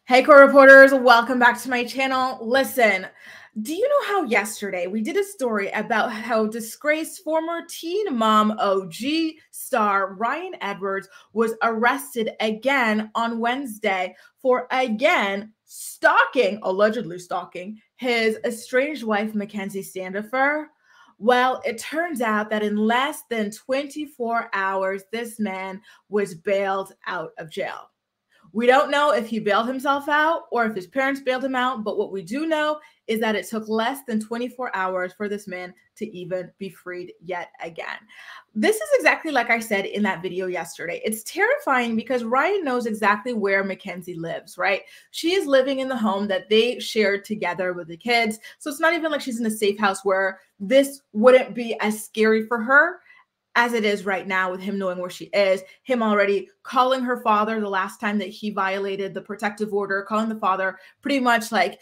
Hey, core reporters, welcome back to my channel. Listen, do you know how yesterday we did a story about how disgraced former Teen Mom OG star Ryan Edwards was arrested again on Wednesday for allegedly stalking his estranged wife, Mackenzie Standifer? Well, it turns out that in less than 24 hours, this man was bailed out of jail. We don't know if he bailed himself out or if his parents bailed him out, but what we do know is that it took less than 24 hours for this man to even be freed yet again. This is exactly like I said in that video yesterday. It's terrifying because Ryan knows exactly where Mackenzie lives, right? She is living in the home that they shared together with the kids. So it's not even like she's in a safe house where this wouldn't be as scary for her as it is right now, with him knowing where she is, him already calling her father the last time that he violated the protective order, calling the father pretty much like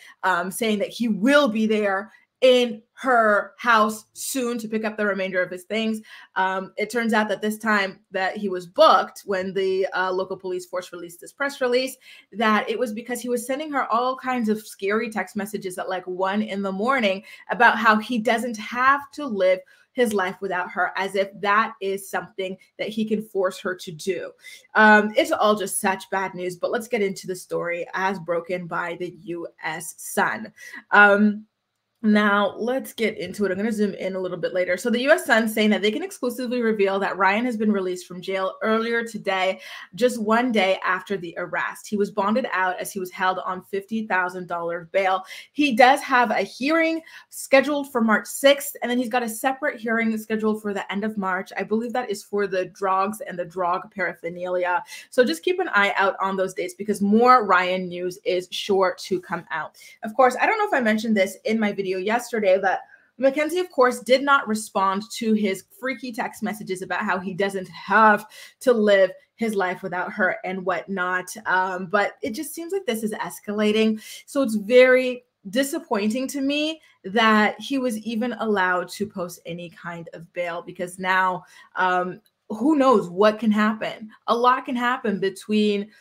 saying that he will be there in her house soon to pick up the remainder of his things. It turns out that this time that he was booked, when the local police force released this press release, that it was because he was sending her all kinds of scary text messages at like 1 in the morning about how he doesn't have to live his life without her, as if that is something that he can force her to do. It's all just such bad news, but let's get into the story as broken by the U.S. Sun. Now, let's get into it. I'm going to zoom in a little bit later. So the U.S. Sun saying that they can exclusively reveal that Ryan has been released from jail earlier today, just one day after the arrest. He was bonded out as he was held on $50,000 bail. He does have a hearing scheduled for March 6th, and then he's got a separate hearing scheduled for the end of March. I believe that is for the drugs and the drug paraphernalia. So just keep an eye out on those dates because more Ryan news is sure to come out. Of course, I don't know if I mentioned this in my video yesterday, that Mackenzie, of course, did not respond to his freaky text messages about how he doesn't have to live his life without her and whatnot. But it just seems like this is escalating. So it's very disappointing to me that he was even allowed to post any kind of bail, because now who knows what can happen. A lot can happen between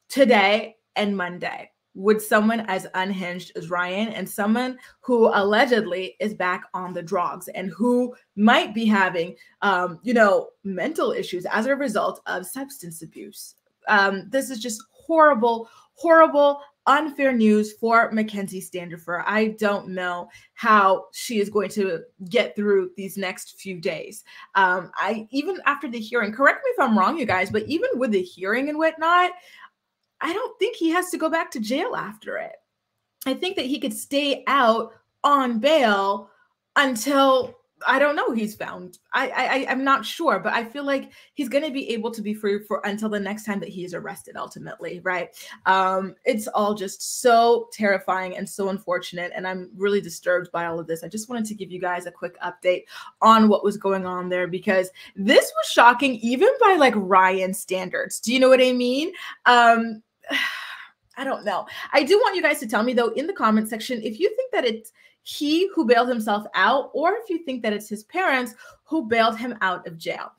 today and Monday. Would someone as unhinged as Ryan, and someone who allegedly is back on the drugs and who might be having, mental issues as a result of substance abuse. This is just horrible, horrible, unfair news for Mackenzie Standifer. I don't know how she is going to get through these next few days. Even after the hearing, correct me if I'm wrong, you guys, but even with the hearing and whatnot, I don't think he has to go back to jail after it. I think that he could stay out on bail until, I don't know, he's found. I'm not sure, but I feel like he's going to be able to be free for until the next time that he is arrested, ultimately, right? It's all just so terrifying and so unfortunate, and I'm really disturbed by all of this. I just wanted to give you guys a quick update on what was going on there, because this was shocking even by like Ryan standards. Do you know what I mean? I don't know. I do want you guys to tell me, though, in the comment section, if you think that it's he who bailed himself out, or if you think that it's his parents who bailed him out of jail.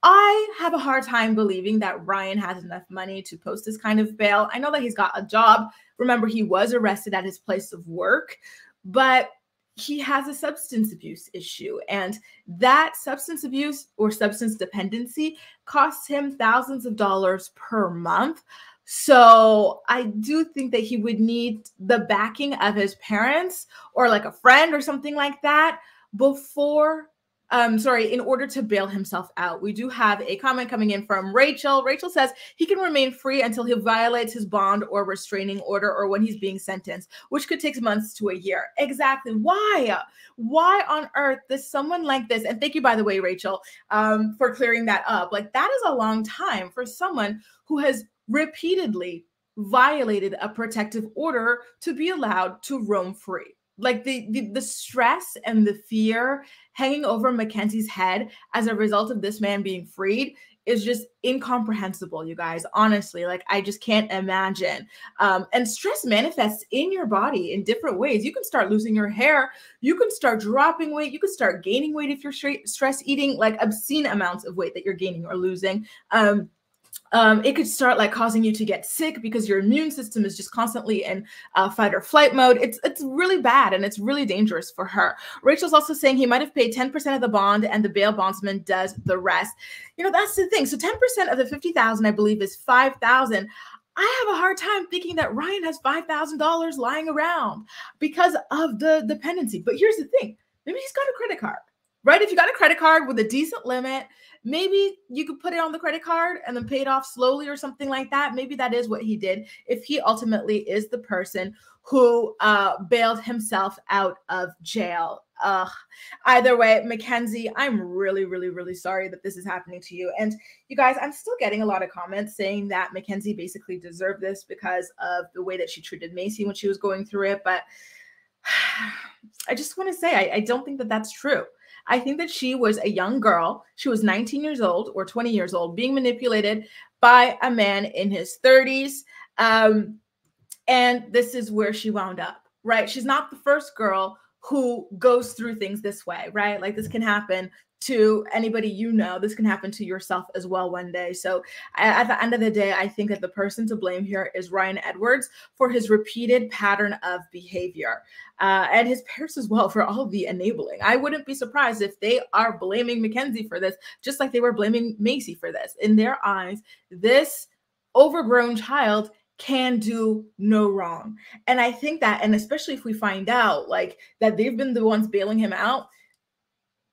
I have a hard time believing that Ryan has enough money to post this kind of bail. I know that he's got a job. Remember, he was arrested at his place of work, but he has a substance abuse issue, and that substance abuse or substance dependency costs him thousands of dollars per month. So I do think that he would need the backing of his parents or like a friend or something like that before, in order to bail himself out. We do have a comment coming in from Rachel. Rachel says he can remain free until he violates his bond or restraining order, or when he's being sentenced, which could take months to a year. Exactly. Why? Why on earth does someone like this? And thank you, by the way, Rachel, for clearing that up. Like, that is a long time for someone who has repeatedly violated a protective order to be allowed to roam free. Like the stress and the fear hanging over Mackenzie's head as a result of this man being freed is just incomprehensible, you guys. Honestly, like, I just can't imagine. And stress manifests in your body in different ways. You can start losing your hair. You can start dropping weight. You can start gaining weight if you're stress eating, like obscene amounts of weight that you're gaining or losing. It could start like causing you to get sick because your immune system is just constantly in fight or flight mode. It's really bad and it's really dangerous for her. Rachel's also saying he might have paid 10% of the bond and the bail bondsman does the rest. You know, that's the thing. So 10% of the 50,000, I believe, is 5,000. I have a hard time thinking that Ryan has $5,000 lying around because of the dependency. But here's the thing. Maybe he's got a credit card, right? If you got a credit card with a decent limit, maybe you could put it on the credit card and then pay it off slowly or something like that. Maybe that is what he did if he ultimately is the person who bailed himself out of jail. Either way, Mackenzie, I'm really, really, really sorry that this is happening to you. And you guys, I'm still getting a lot of comments saying that Mackenzie basically deserved this because of the way that she treated Macy when she was going through it. But I just want to say, I don't think that that's true. I think that she was a young girl. She was 19 years old or 20 years old being manipulated by a man in his 30s. And this is where she wound up, right? She's not the first girl who goes through things this way, right? Like this can happen to anybody you know. This can happen to yourself as well one day. So at the end of the day, I think that the person to blame here is Ryan Edwards for his repeated pattern of behavior and his parents as well for all of the enabling. I wouldn't be surprised if they are blaming Mackenzie for this, just like they were blaming Macy for this. In their eyes, this overgrown child can do no wrong. And I think that, and especially if we find out like that they've been the ones bailing him out,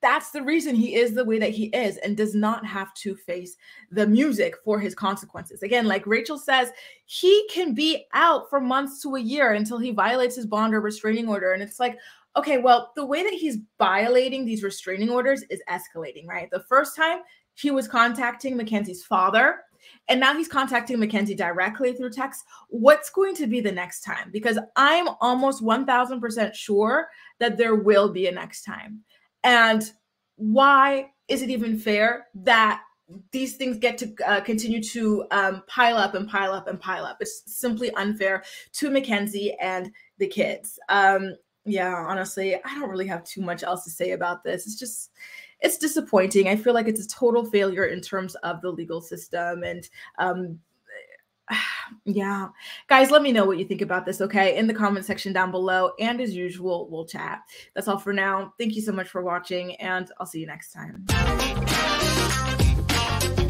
that's the reason he is the way that he is and does not have to face the music for his consequences. Again, like Rachel says, he can be out for months to a year until he violates his bond or restraining order. And it's like, okay, well, the way that he's violating these restraining orders is escalating, right? The first time he was contacting Mackenzie's father, and now he's contacting Mackenzie directly through text. What's going to be the next time? Because I'm almost 1000% sure that there will be a next time. And why is it even fair that these things get to continue to pile up and pile up and pile up? It's simply unfair to Mackenzie and the kids. Yeah, honestly, I don't really have too much else to say about this. It's disappointing. I feel like it's a total failure in terms of the legal system. And yeah, guys, let me know what you think about this, okay? In the comment section down below. And as usual, we'll chat. That's all for now. Thank you so much for watching, and I'll see you next time.